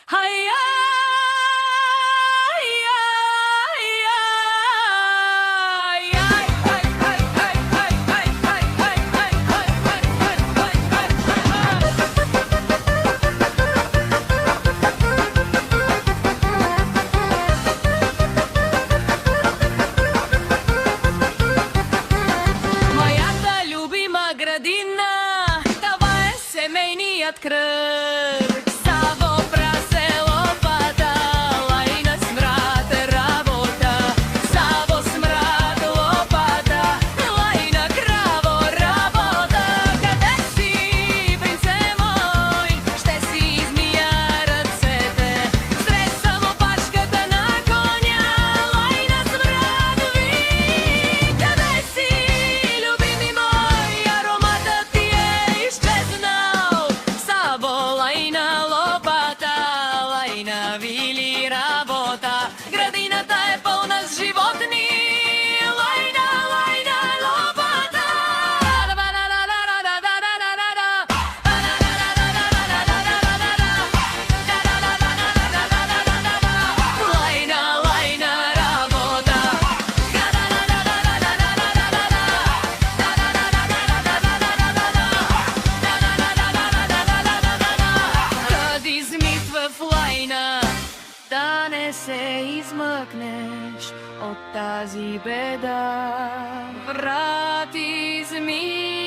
Hayya, hayya, hayya, hayya, hay, hay, hay, hay, hay, hay, hay, hay, hay, hay, hay, Моята любима градина, това е семейният кръг. Саво, прасе, лопата, лайна, смрад, работа. Саво, смрад, лопата, лайна, краво, работа. Къде си, принце мой? Ще си измия ръцете. Сред само пачката на коня, лайна, смрад, ви. Къде си, любими мой? Ароматът ти е изчезнал. Саво, лайна, лопата, лайна, вили, работа. Градината е пълна с животни. Лайна, лайна, лопата. Лайна, лайна, работа. Kad измитва в лайна, да не се измъкнеш от тази беда. Врат измитва